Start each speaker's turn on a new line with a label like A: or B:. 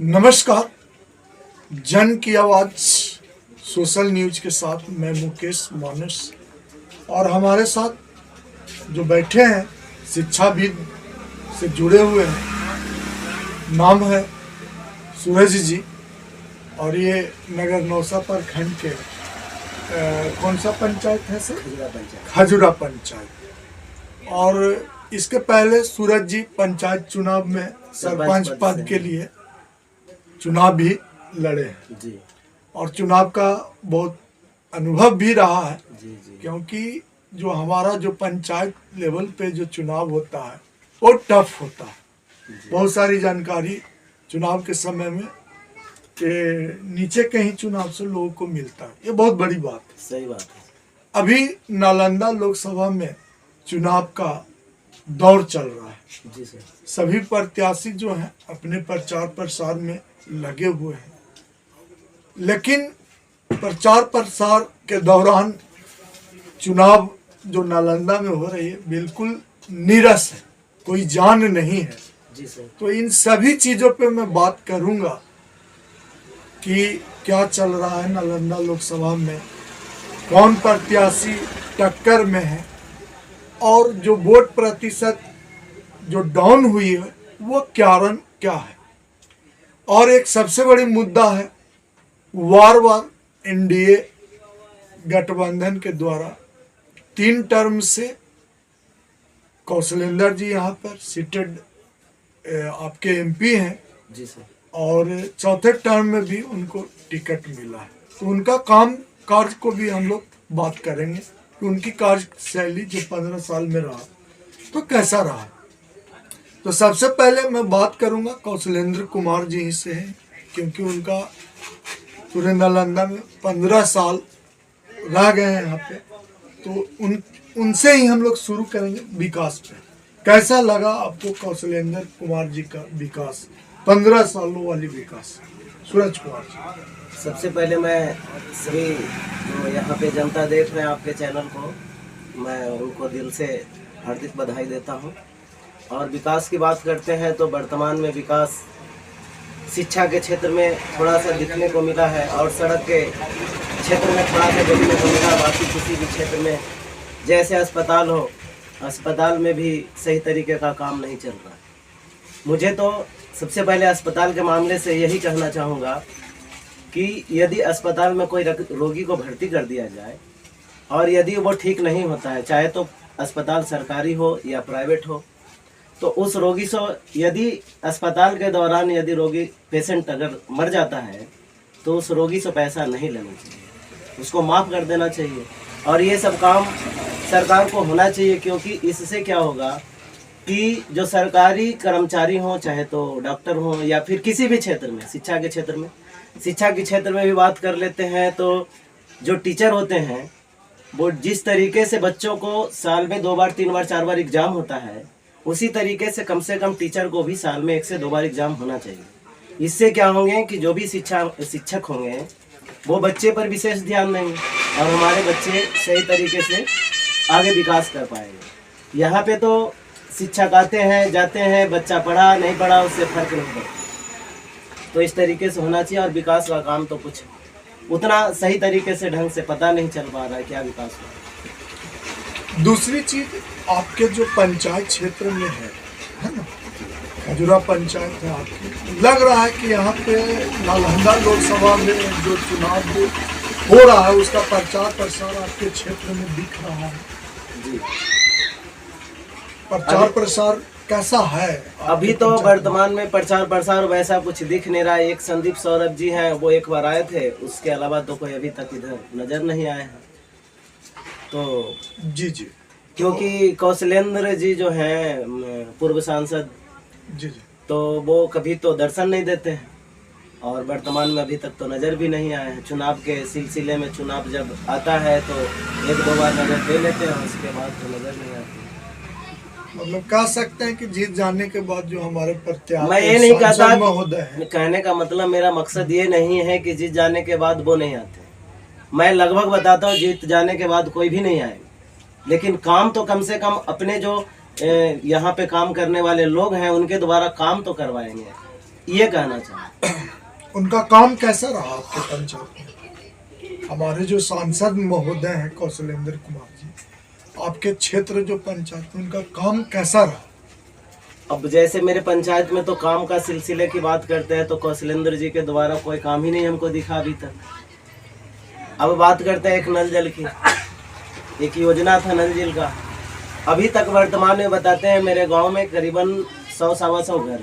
A: नमस्कार, जन की आवाज सोशल न्यूज के साथ मैं मुकेश मानस और हमारे साथ जो बैठे हैं शिक्षाविद से जुड़े हुए हैं। नाम है सूरज जी और ये नगर नौसा प्रखंड के कौन सा पंचायत है सर? खजुरा पंचायत। और इसके पहले सूरज जी पंचायत चुनाव में सरपंच पद के लिए चुनाव भी लड़े हैं
B: जी।
A: और चुनाव का बहुत अनुभव भी रहा है
B: जी।
A: क्योंकि जो हमारा जो पंचायत लेवल पे जो चुनाव होता है वो टफ होता है। बहुत सारी जानकारी चुनाव के समय में नीचे कहीं चुनाव से लोगों को मिलता है, ये बहुत बड़ी बात है।
B: सही बात है।
A: अभी नालंदा लोकसभा में चुनाव का दौर चल रहा है।
B: जी सर।
A: सभी प्रत्याशी जो हैं अपने प्रचार प्रसार में लगे हुए हैं, लेकिन प्रचार प्रसार के दौरान चुनाव जो नालंदा में हो रही है बिल्कुल नीरस है, कोई जान नहीं है।
B: जी सर।
A: तो इन सभी चीजों पे मैं बात करूंगा कि क्या चल रहा है नालंदा लोकसभा में, कौन प्रत्याशी टक्कर में है और जो वोट प्रतिशत जो डाउन हुई है वो कारण क्या है। और एक सबसे बड़ी मुद्दा है वार एनडीए गठबंधन के द्वारा 3 टर्म से कौशलेंद्र जी यहाँ पर सीटेड आपके एमपी हैं।
B: जी सर।
A: और चौथे टर्म में भी उनको टिकट मिला है, तो उनका काम कार्य को भी हम लोग बात करेंगे कि उनकी कार्यशैली जो 15 साल में रहा तो कैसा रहा। तो सबसे पहले मैं बात करूंगा कौशलेंद्र कुमार जी से है, क्योंकि उनका पूरे नालंदा में 15 साल रह गए हैं यहाँ पे, तो उनसे ही हम लोग शुरू करेंगे विकास पे। कैसा लगा आपको कौशलेंद्र कुमार जी का विकास, 15 सालों वाली विकास? सूरज कुमार जी।
B: सबसे पहले मैं सभी जो यहाँ पे जनता देख रहे हैं आपके चैनल को, मैं उनको दिल से हार्दिक बधाई देता हूँ। और विकास की बात करते हैं तो वर्तमान में विकास शिक्षा के क्षेत्र में थोड़ा सा दिखने को मिला है और सड़क के क्षेत्र में थोड़ा सा देखने को मिला। बाकी किसी भी क्षेत्र में जैसे अस्पताल हो, अस्पताल में भी सही तरीके का काम नहीं चल रहा है। मुझे तो सबसे पहले अस्पताल के मामले से यही कहना चाहूँगा कि यदि अस्पताल में कोई रोगी को भर्ती कर दिया जाए और यदि वो ठीक नहीं होता है, चाहे तो अस्पताल सरकारी हो या प्राइवेट हो, तो उस रोगी से यदि अस्पताल के दौरान यदि रोगी पेशेंट अगर मर जाता है तो उस रोगी से पैसा नहीं लेना चाहिए, उसको माफ़ कर देना चाहिए। और ये सब काम सरकार को होना चाहिए, क्योंकि इससे क्या होगा कि जो सरकारी कर्मचारी हों, चाहे तो डॉक्टर हों या फिर किसी भी क्षेत्र में, शिक्षा के क्षेत्र में भी बात कर लेते हैं, तो जो टीचर होते हैं वो जिस तरीके से बच्चों को साल में 2 बार 3 बार 4 बार एग्ज़ाम होता है, उसी तरीके से कम टीचर को भी साल में 1 से 2 बार एग्ज़ाम होना चाहिए। इससे क्या होंगे कि जो भी शिक्षक होंगे वो बच्चे पर विशेष ध्यान देंगे और हमारे बच्चे सही तरीके से आगे विकास कर पाएंगे। यहाँ पे तो शिक्षक आते हैं जाते हैं, बच्चा पढ़ा नहीं पढ़ा उससे फर्क नहीं पड़ता। तो इस तरीके से होना चाहिए। और विकास का काम तो कुछ उतना सही तरीके से ढंग से पता नहीं चल पा रहा है क्या विकास हुआ।
A: दूसरी चीज, आपके जो पंचायत क्षेत्र में है ना, खजुरा पंचायत है आपकी, लग रहा है कि यहाँ पे नालंदा लोकसभा में जो चुनाव हो रहा है उसका प्रचार प्रसार आपके क्षेत्र में दिख रहा है।
B: जी।
A: प्रचार प्रसार कैसा है?
B: अभी तो वर्तमान में प्रचार प्रसार वैसा कुछ दिख नहीं रहा है। एक संदीप सौरभ जी हैं, वो एक बार आए थे, उसके अलावा तो कोई अभी तक इधर नजर नहीं आए हैं। तो
A: जी
B: क्योंकि कौशलेंद्र जी जो हैं पूर्व सांसद,
A: जी,
B: तो वो कभी तो दर्शन नहीं देते हैं और वर्तमान में अभी तक तो नज़र भी नहीं आए हैं। चुनाव के सिलसिले में चुनाव जब आता है तो 1-2 बार नज़र दे लेते हैं, उसके बाद तो नज़र नहीं आती।
A: मतलब कह सकते हैं कि जीत जाने के बाद जो हमारे प्रत्याशी,
B: मैं ये नहीं कहता,
A: महोदय,
B: कहने का मतलब मेरा मकसद ये नहीं है कि जीत जाने के बाद वो नहीं आते। मैं लगभग बताता हूँ जीत जाने के बाद कोई भी नहीं आएगा, लेकिन काम तो कम से कम अपने जो यहाँ पे काम करने वाले लोग हैं उनके द्वारा काम तो करवाएंगे, ये कहना चाहूँ।
A: उनका काम कैसा रहा आपके पंचायत में? हमारे जो सांसद महोदय हैं कौशलेंद्र कुमार जी, आपके क्षेत्र जो पंचायत में उनका काम कैसा रहा?
B: अब जैसे मेरे पंचायत में तो काम का सिलसिले की बात करते हैं तो कौशलेंद्र जी के द्वारा कोई काम ही नहीं हमको दिखा अभी तक। अब बात करते हैं एक नल जल की, एक योजना था नल जल का, अभी तक वर्तमान में बताते हैं मेरे गांव में करीबन 100-125 घर